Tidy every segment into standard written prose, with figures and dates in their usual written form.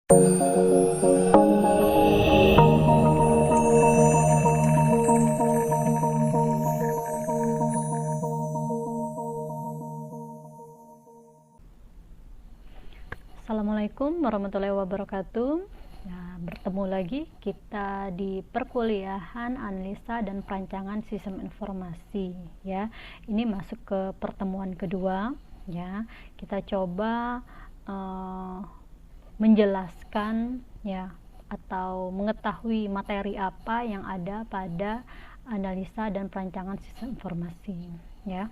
Assalamualaikum warahmatullahi wabarakatuh. Nah, bertemu lagi kita di perkuliahan analisa dan perancangan sistem informasi ya. Ini masuk ke pertemuan kedua ya. Kita coba menjelaskan ya atau mengetahui materi apa yang ada pada analisa dan perancangan sistem informasi ya.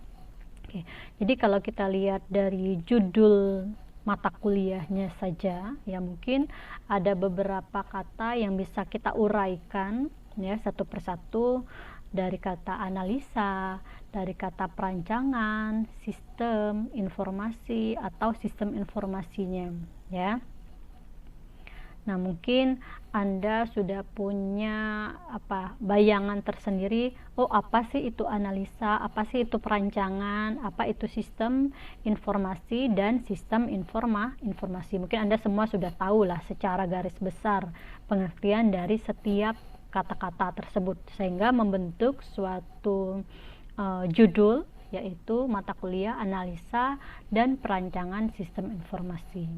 Oke. Jadi kalau kita lihat dari judul mata kuliahnya saja ya, mungkin ada beberapa kata yang bisa kita uraikan ya satu persatu, dari kata analisa, dari kata perancangan, sistem informasi atau sistem informasinya ya. Nah, mungkin Anda sudah punya bayangan tersendiri, oh apa sih itu analisa, apa sih itu perancangan, apa itu sistem informasi dan sistem informasi. Mungkin Anda semua sudah tahu lah secara garis besar pengertian dari setiap kata-kata tersebut, sehingga membentuk suatu judul, yaitu mata kuliah analisa dan perancangan sistem informasi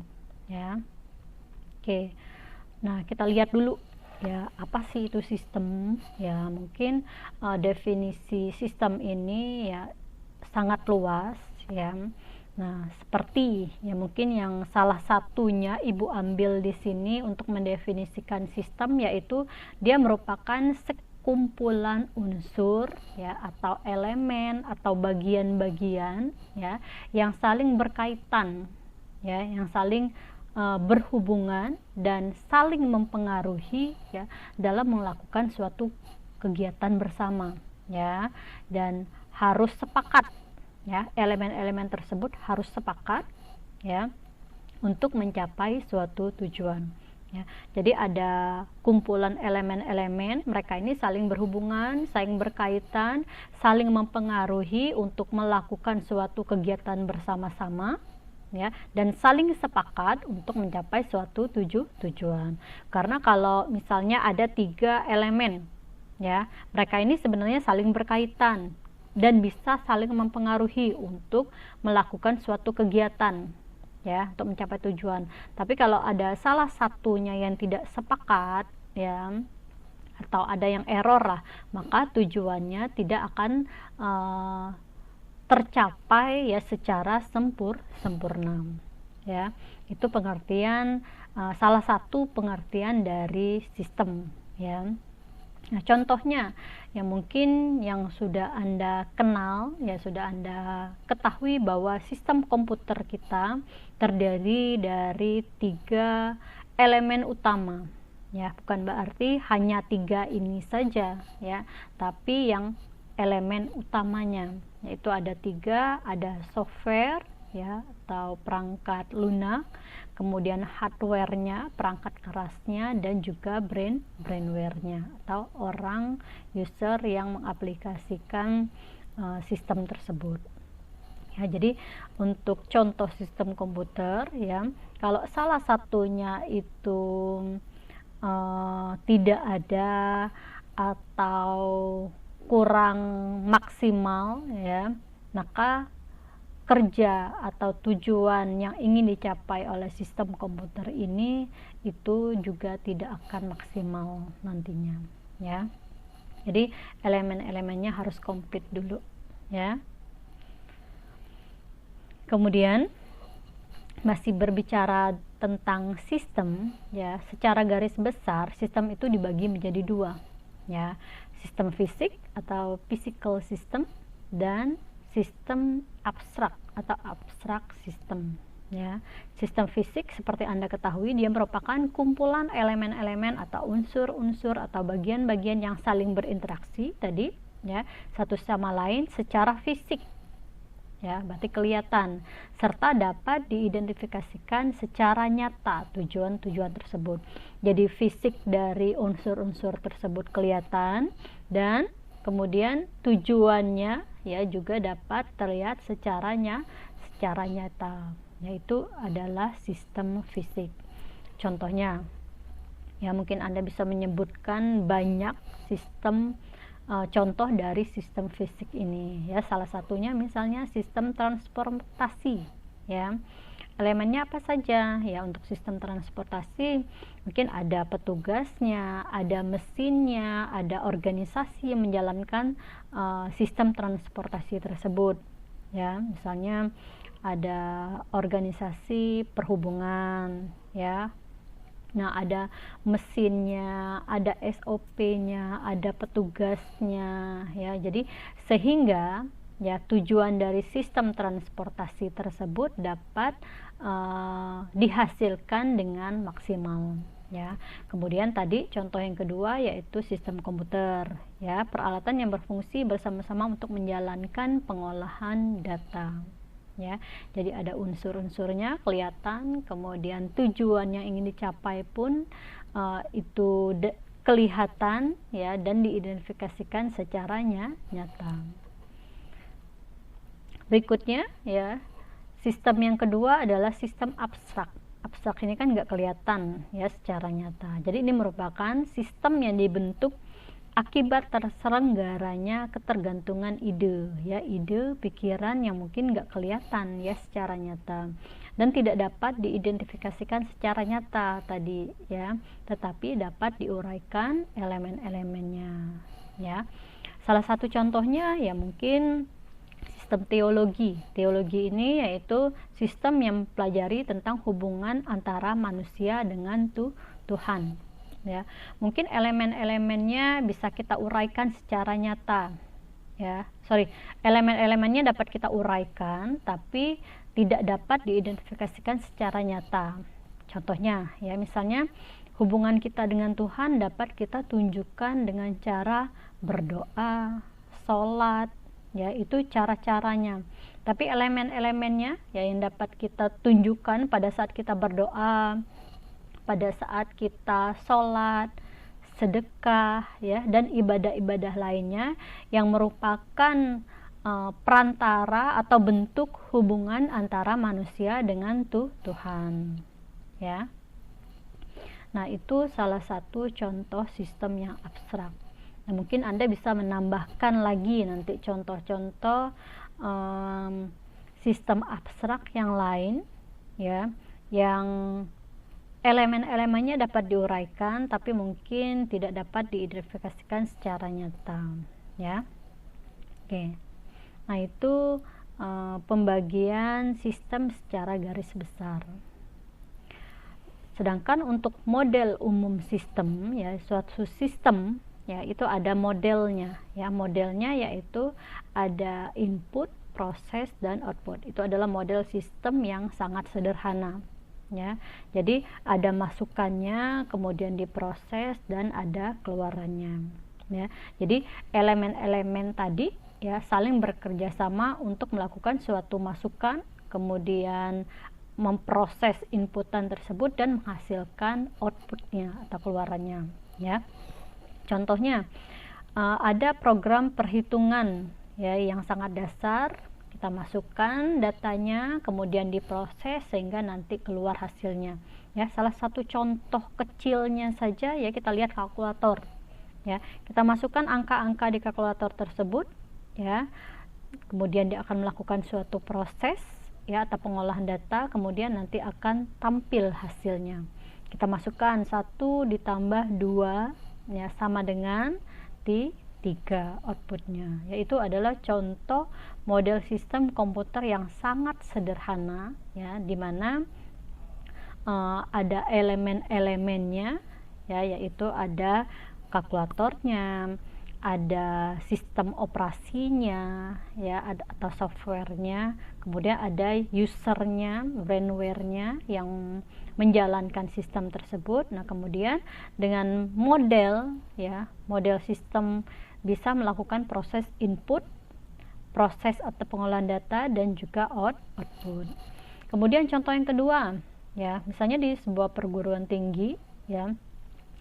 ya. Oke. Nah, kita lihat dulu ya, apa sih itu sistem ya. Mungkin definisi sistem ini ya sangat luas ya. Nah, seperti ya mungkin yang salah satunya Ibu ambil di sini untuk mendefinisikan sistem, yaitu dia merupakan sekumpulan unsur ya atau elemen atau bagian-bagian ya yang saling berkaitan ya, yang saling berhubungan dan saling mempengaruhi ya dalam melakukan suatu kegiatan bersama ya, dan harus sepakat ya, elemen-elemen tersebut harus sepakat ya untuk mencapai suatu tujuan ya. Jadi ada kumpulan elemen-elemen, mereka ini saling berhubungan, saling berkaitan, saling mempengaruhi untuk melakukan suatu kegiatan bersama-sama ya, dan saling sepakat untuk mencapai suatu tujuan. Karena kalau misalnya ada 3 elemen ya, mereka ini sebenarnya saling berkaitan dan bisa saling mempengaruhi untuk melakukan suatu kegiatan ya, untuk mencapai tujuan. Tapi kalau ada salah satunya yang tidak sepakat ya, atau ada yang error lah, maka tujuannya tidak akan tercapai ya secara sempurna ya. Itu pengertian salah satu pengertian dari sistem ya. Nah, contohnya yang mungkin yang sudah Anda kenal ya, sudah Anda ketahui bahwa sistem komputer kita terdiri dari 3 elemen utama ya. Bukan berarti hanya 3 ini saja ya, tapi yang elemen utamanya, yaitu ada 3, ada software ya atau perangkat lunak, kemudian hardware-nya, perangkat kerasnya, dan juga brainware-nya atau orang user yang mengaplikasikan sistem tersebut ya. Jadi untuk contoh sistem komputer ya, kalau salah satunya itu tidak ada atau kurang maksimal ya, maka kerja atau tujuan yang ingin dicapai oleh sistem komputer ini itu juga tidak akan maksimal nantinya ya. Jadi elemen-elemennya harus komplit dulu ya. Kemudian masih berbicara tentang sistem ya, secara garis besar sistem itu dibagi menjadi 2 ya, sistem fisik atau physical system dan sistem abstrak atau abstrak system ya. Sistem fisik seperti Anda ketahui, dia merupakan kumpulan elemen-elemen atau unsur-unsur atau bagian-bagian yang saling berinteraksi tadi ya, satu sama lain secara fisik ya, berarti kelihatan, serta dapat diidentifikasikan secara nyata tujuan-tujuan tersebut. Jadi fisik dari unsur-unsur tersebut kelihatan, dan kemudian tujuannya ya juga dapat terlihat secara nyata, yaitu adalah sistem fisik. Contohnya, ya mungkin Anda bisa menyebutkan banyak sistem contoh dari sistem fisik ini, ya. Salah satunya misalnya sistem transportasi, ya. Elemennya apa saja? Ya, untuk sistem transportasi mungkin ada petugasnya, ada mesinnya, ada organisasi yang menjalankan sistem transportasi tersebut, ya. Misalnya ada organisasi perhubungan, ya. Nah, ada mesinnya, ada SOP-nya, ada petugasnya, ya. Jadi sehingga ya tujuan dari sistem transportasi tersebut dapat dihasilkan dengan maksimal, ya. Kemudian tadi contoh yang kedua yaitu sistem komputer, ya, peralatan yang berfungsi bersama-sama untuk menjalankan pengolahan data, ya. Jadi ada unsur-unsurnya kelihatan, kemudian tujuan yang ingin dicapai pun itu kelihatan, ya, dan diidentifikasikan secara nyata. Berikutnya, ya, sistem yang kedua adalah sistem abstrak. Abstrak ini kan nggak kelihatan, ya, secara nyata. Jadi ini merupakan sistem yang dibentuk akibat terselenggaranya ketergantungan ide, ya, ide, pikiran yang mungkin nggak kelihatan, ya, secara nyata dan tidak dapat diidentifikasikan secara nyata tadi, ya, tetapi dapat diuraikan elemen-elemennya, ya. Salah satu contohnya ya mungkin sistem teologi. Teologi ini yaitu sistem yang mempelajari tentang hubungan antara manusia dengan Tuhan, ya. Mungkin elemen-elemennya bisa kita uraikan secara nyata, ya. Elemen-elemennya dapat kita uraikan tapi tidak dapat diidentifikasikan secara nyata. Contohnya, ya, misalnya hubungan kita dengan Tuhan dapat kita tunjukkan dengan cara berdoa, sholat, ya, itu cara-caranya. Tapi elemen-elemennya, ya, yang dapat kita tunjukkan pada saat kita berdoa, pada saat kita sholat, sedekah, ya, dan ibadah-ibadah lainnya yang merupakan perantara atau bentuk hubungan antara manusia dengan Tuhan, ya. Nah, itu salah satu contoh sistem yang abstrak. Nah, mungkin Anda bisa menambahkan lagi nanti contoh-contoh sistem abstrak yang lain, ya, yang elemen-elemennya dapat diuraikan tapi mungkin tidak dapat diidentifikasikan secara nyata, ya. Oke. Nah, itu pembagian sistem secara garis besar. Sedangkan untuk model umum sistem, ya, suatu sistem, ya, itu ada modelnya, ya. Modelnya yaitu ada input, proses, dan output. Itu adalah model sistem yang sangat sederhana, ya. Jadi ada masukannya, kemudian diproses, dan ada keluarannya, ya. Jadi elemen-elemen tadi, ya, saling bekerja sama untuk melakukan suatu masukan, kemudian memproses inputan tersebut dan menghasilkan outputnya atau keluarannya, ya. Contohnya ada program perhitungan, ya, yang sangat dasar. Kita masukkan datanya, kemudian diproses sehingga nanti keluar hasilnya, ya. Salah satu contoh kecilnya saja, ya, kita lihat kalkulator, ya. Kita masukkan angka-angka di kalkulator tersebut, ya, kemudian dia akan melakukan suatu proses, ya, atau pengolahan data, kemudian nanti akan tampil hasilnya. Kita masukkan 1 ditambah 2, ya, sama dengan 3 outputnya, yaitu adalah contoh model sistem komputer yang sangat sederhana, ya, di mana ada elemen-elemennya, ya, yaitu ada kalkulatornya, ada sistem operasinya, ya, ada atau softwarenya, kemudian ada usernya, brainware-nya yang menjalankan sistem tersebut. Nah, kemudian dengan model, ya, model sistem bisa melakukan proses input, proses atau pengolahan data, dan juga output. Kemudian contoh yang kedua, ya, misalnya di sebuah perguruan tinggi, ya,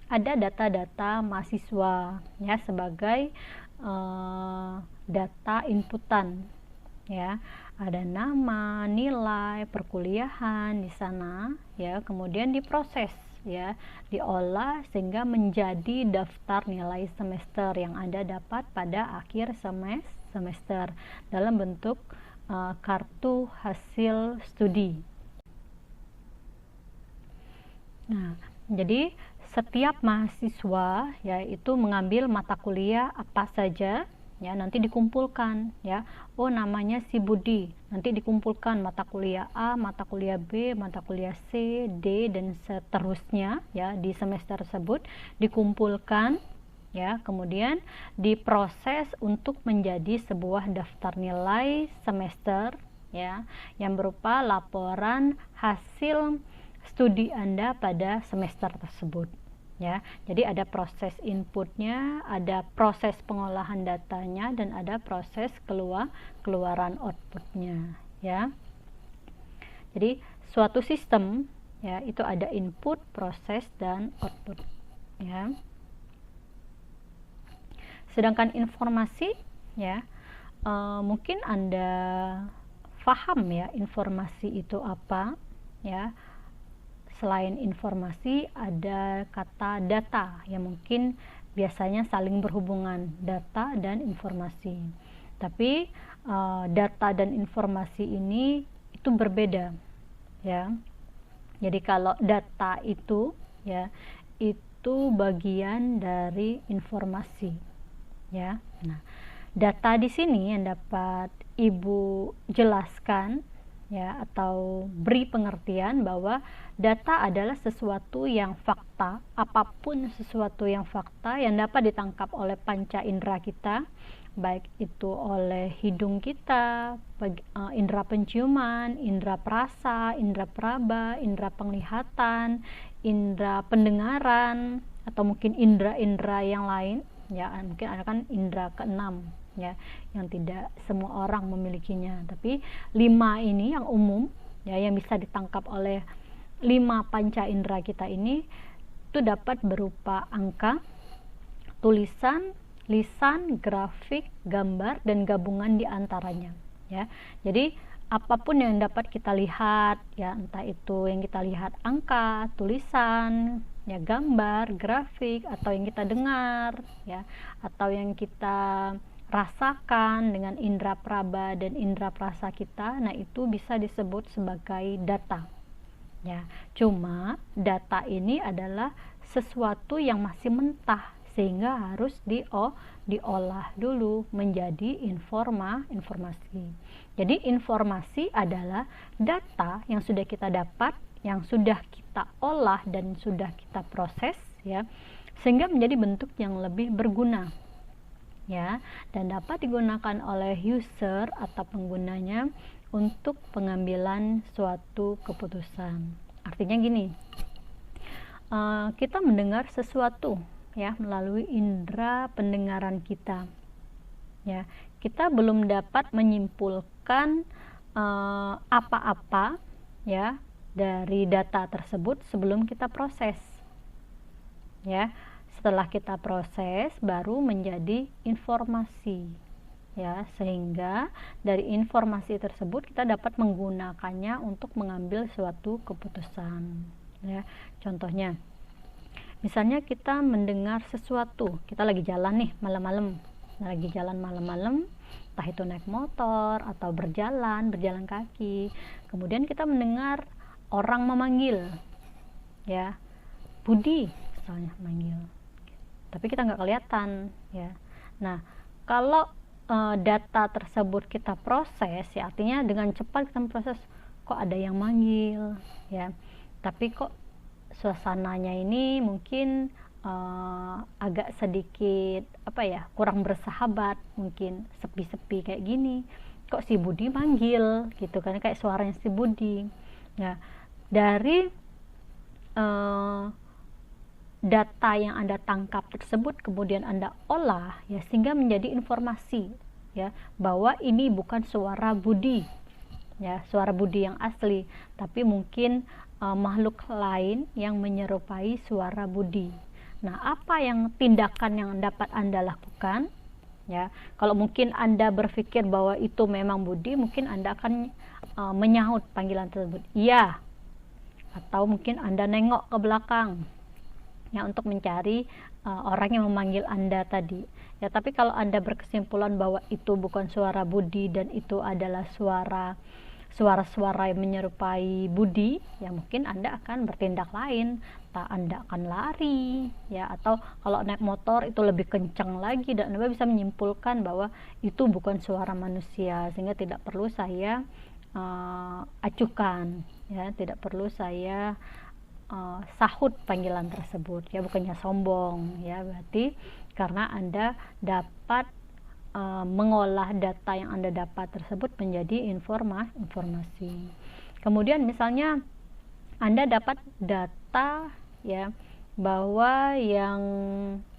ada data-data mahasiswa, ya, sebagai data inputan, ya. Ada nama, nilai, perkuliahan di sana, ya, kemudian diproses, ya, diolah sehingga menjadi daftar nilai semester yang Anda dapat pada akhir semester dalam bentuk kartu hasil studi. Nah, jadi setiap mahasiswa ya itu mengambil mata kuliah apa saja ya, nanti dikumpulkan ya. Oh, namanya si Budi, nanti dikumpulkan mata kuliah A, mata kuliah B, mata kuliah C, D dan seterusnya ya, di semester tersebut dikumpulkan ya, kemudian diproses untuk menjadi sebuah daftar nilai semester ya, yang berupa laporan hasil studi Anda pada semester tersebut ya. Jadi ada proses inputnya, ada proses pengolahan datanya, dan ada proses keluaran outputnya ya. Jadi suatu sistem ya itu ada input, proses, dan output ya. Sedangkan informasi ya, mungkin Anda paham ya informasi itu apa ya. Selain informasi ada kata data yang mungkin biasanya saling berhubungan, data dan informasi. Tapi data dan informasi ini itu berbeda ya. Jadi kalau data itu ya itu bagian dari informasi ya. Nah, data di sini yang dapat Ibu jelaskan ya, atau beri pengertian bahwa data adalah sesuatu yang fakta, apapun sesuatu yang fakta yang dapat ditangkap oleh panca indera kita, baik itu oleh hidung kita, indera penciuman, indera perasa, indera peraba, indera penglihatan, indera pendengaran, atau mungkin indera-indera yang lain ya, mungkin ada kan indera keenam ya, yang tidak semua orang memilikinya, tapi 5 ini yang umum ya, yang bisa ditangkap oleh 5 panca indera kita ini itu dapat berupa angka, tulisan, lisan, grafik, gambar, dan gabungan di antaranya ya. Jadi apapun yang dapat kita lihat ya, entah itu yang kita lihat angka, tulisan ya, gambar, grafik, atau yang kita dengar ya, atau yang kita rasakan dengan indera praba dan indera perasa kita, nah itu bisa disebut sebagai data ya. Cuma data ini adalah sesuatu yang masih mentah sehingga harus diolah dulu menjadi informasi. Jadi informasi adalah data yang sudah kita dapat, yang sudah kita olah dan sudah kita proses ya, sehingga menjadi bentuk yang lebih berguna ya, dan dapat digunakan oleh user atau penggunanya untuk pengambilan suatu keputusan. Artinya gini, kita mendengar sesuatu ya melalui indera pendengaran kita ya, kita belum dapat menyimpulkan apa-apa ya dari data tersebut sebelum kita proses ya. Setelah kita proses baru menjadi informasi ya, sehingga dari informasi tersebut kita dapat menggunakannya untuk mengambil suatu keputusan ya. Contohnya misalnya kita mendengar sesuatu, kita lagi jalan nih malam-malam, entah itu naik motor atau berjalan kaki, kemudian kita mendengar orang memanggil ya, Budi misalnya manggil, tapi kita nggak kelihatan ya. Nah, kalau data tersebut kita proses ya, artinya dengan cepat kita proses, kok ada yang manggil ya, tapi kok suasananya ini mungkin agak sedikit kurang bersahabat, mungkin sepi-sepi kayak gini, kok si Budi manggil gitu kan, kayak suaranya si Budi ya. Dari data yang Anda tangkap tersebut kemudian Anda olah ya, sehingga menjadi informasi ya, bahwa ini bukan suara Budi ya, suara Budi yang asli, tapi mungkin makhluk lain yang menyerupai suara Budi. Nah, apa yang tindakan yang dapat Anda lakukan ya? Kalau mungkin Anda berpikir bahwa itu memang Budi, mungkin Anda akan menyahut panggilan tersebut, iya. atau mungkin Anda nengok ke belakang ya untuk mencari orang yang memanggil Anda tadi ya. Tapi kalau Anda berkesimpulan bahwa itu bukan suara Budi dan itu adalah suara-suara yang menyerupai Budi, ya mungkin Anda akan bertindak lain. Anda akan lari ya, atau kalau naik motor itu lebih kencang lagi, dan Anda bisa menyimpulkan bahwa itu bukan suara manusia, sehingga tidak perlu saya acukan ya, tidak perlu saya sahut panggilan tersebut ya, bukannya sombong ya, berarti karena Anda dapat mengolah data yang Anda dapat tersebut menjadi informasi. Kemudian misalnya Anda dapat data ya bahwa yang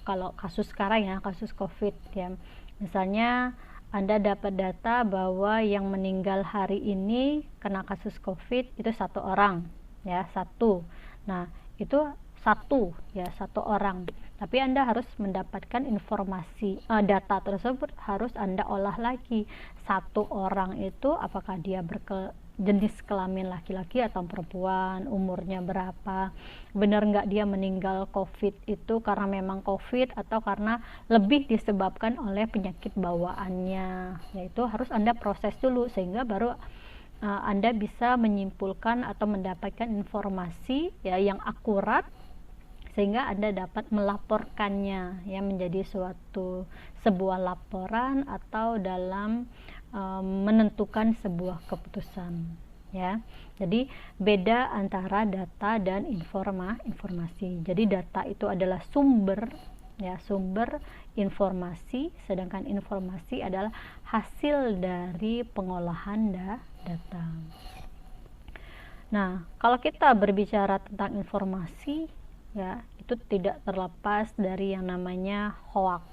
kalau kasus sekarang ya, kasus COVID ya, misalnya Anda dapat data bahwa yang meninggal hari ini kena kasus COVID itu 1 orang ya, 1. Nah itu satu orang, tapi Anda harus mendapatkan informasi data tersebut harus Anda olah lagi. 1 orang itu apakah dia jenis kelamin laki-laki atau perempuan, umurnya berapa, benar nggak dia meninggal COVID itu karena memang COVID atau karena lebih disebabkan oleh penyakit bawaannya, yaitu harus Anda proses dulu sehingga baru Anda bisa menyimpulkan atau mendapatkan informasi ya yang akurat, sehingga Anda dapat melaporkannya ya menjadi sebuah laporan atau dalam menentukan sebuah keputusan ya. Jadi beda antara data dan informasi. Jadi data itu adalah sumber informasi, sedangkan informasi adalah hasil dari pengolahan data. Nah, kalau kita berbicara tentang informasi ya, itu tidak terlepas dari yang namanya hoax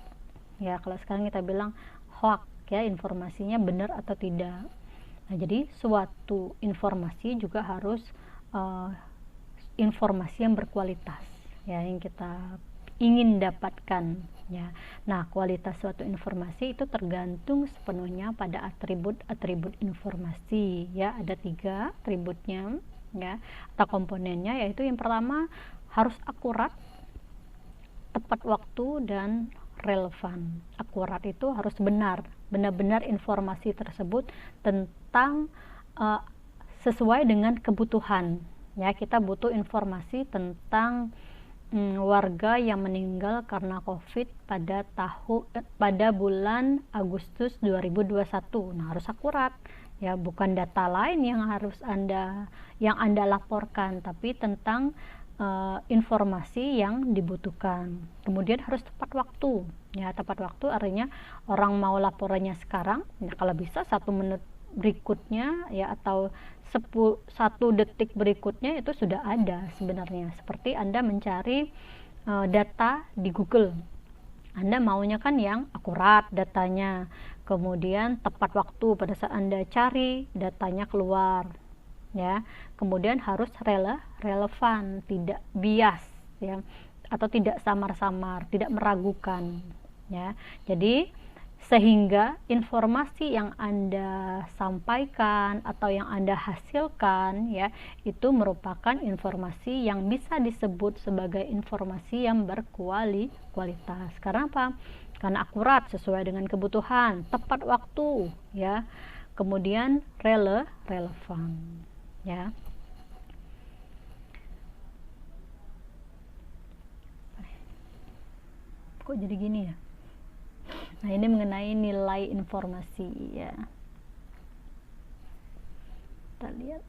ya. Kalau sekarang kita bilang hoax ya, informasinya benar atau tidak. Nah, jadi suatu informasi juga harus informasi yang berkualitas ya, yang kita ingin dapatkan ya. Nah, kualitas suatu informasi itu tergantung sepenuhnya pada atribut informasi ya. Ada 3 atributnya ya, atau komponennya, yaitu yang pertama harus akurat, tepat waktu, dan relevan. Akurat itu harus benar-benar informasi tersebut tentang sesuai dengan kebutuhan ya. Kita butuh informasi tentang warga yang meninggal karena COVID pada bulan Agustus 2021. Nah, harus akurat ya, bukan data lain yang harus Anda laporkan, tapi tentang informasi yang dibutuhkan. Kemudian harus tepat waktu ya. Tepat waktu artinya orang mau laporannya sekarang ya, kalau bisa 1 menit berikutnya ya, atau 1 detik berikutnya itu sudah ada sebenarnya. Seperti Anda mencari data di Google, Anda maunya kan yang akurat datanya, kemudian tepat waktu pada saat Anda cari datanya keluar ya. Kemudian harus relevan, tidak bias ya, atau tidak samar-samar, tidak meragukan ya. Jadi sehingga informasi yang Anda sampaikan atau yang Anda hasilkan ya, itu merupakan informasi yang bisa disebut sebagai informasi yang berkualitas. Karena apa? Karena akurat, sesuai dengan kebutuhan, tepat waktu ya, kemudian relevan ya. Kok jadi gini ya? Nah, ini mengenai nilai informasi ya. Kita lihat.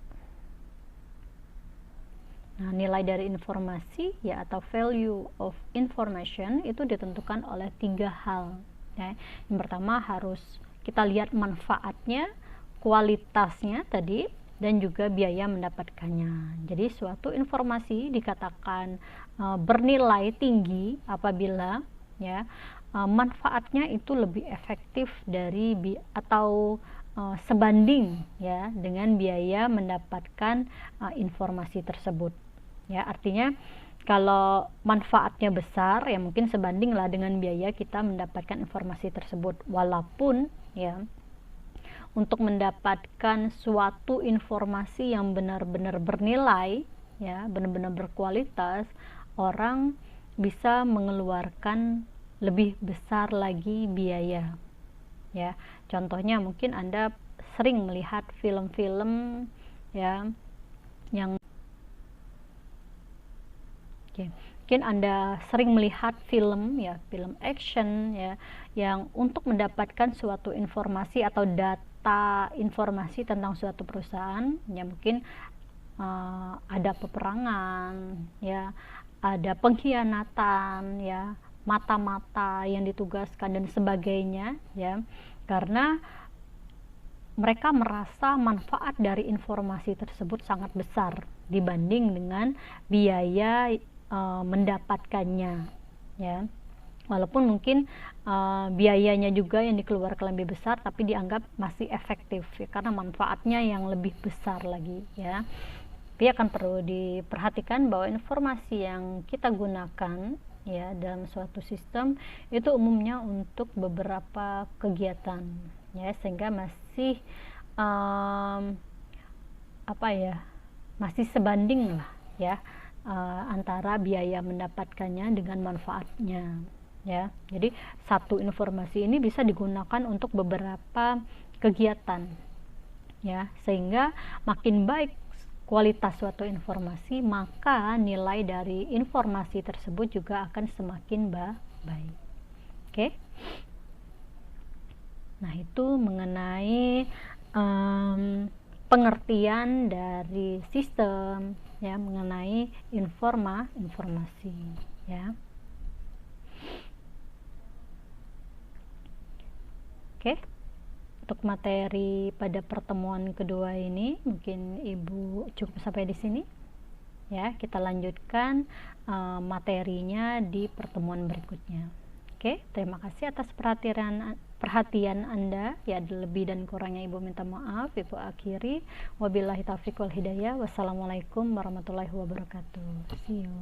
Nah, nilai dari informasi ya, atau value of information itu ditentukan oleh 3 hal ya. Yang pertama harus kita lihat manfaatnya, kualitasnya tadi, dan juga biaya mendapatkannya. Jadi suatu informasi dikatakan bernilai tinggi apabila ya manfaatnya itu lebih efektif dari atau sebanding ya dengan biaya mendapatkan informasi tersebut ya. Artinya kalau manfaatnya besar ya mungkin sebanding lah dengan biaya kita mendapatkan informasi tersebut. Walaupun ya untuk mendapatkan suatu informasi yang benar-benar bernilai ya, benar-benar berkualitas, orang bisa mengeluarkan lebih besar lagi biaya, ya. Contohnya mungkin Anda sering melihat film-film ya yang mungkin Anda sering melihat film ya, film action ya, yang untuk mendapatkan suatu informasi atau data informasi tentang suatu perusahaan ya, mungkin ada peperangan ya, ada pengkhianatan ya, mata-mata yang ditugaskan dan sebagainya ya, karena mereka merasa manfaat dari informasi tersebut sangat besar dibanding dengan biaya mendapatkannya ya. Walaupun mungkin biayanya juga yang dikeluarkan lebih besar, tapi dianggap masih efektif ya, karena manfaatnya yang lebih besar lagi ya. Tapi akan perlu diperhatikan bahwa informasi yang kita gunakan ya dalam suatu sistem itu umumnya untuk beberapa kegiatan ya, sehingga masih masih sebanding lah ya, antara biaya mendapatkannya dengan manfaatnya ya. Jadi satu informasi ini bisa digunakan untuk beberapa kegiatan ya, sehingga makin baik kualitas suatu informasi, maka nilai dari informasi tersebut juga akan semakin baik. Oke. Nah, itu mengenai pengertian dari sistem ya, mengenai informasi ya. Oke, untuk materi pada pertemuan kedua ini mungkin Ibu cukup sampai di sini ya. Kita lanjutkan materinya di pertemuan berikutnya. Oke, terima kasih atas perhatian Anda ya. Lebih dan kurangnya Ibu minta maaf. Ibu akhiri, wabillahi taufiq wal hidayah. Wassalamualaikum warahmatullahi wabarakatuh. See you.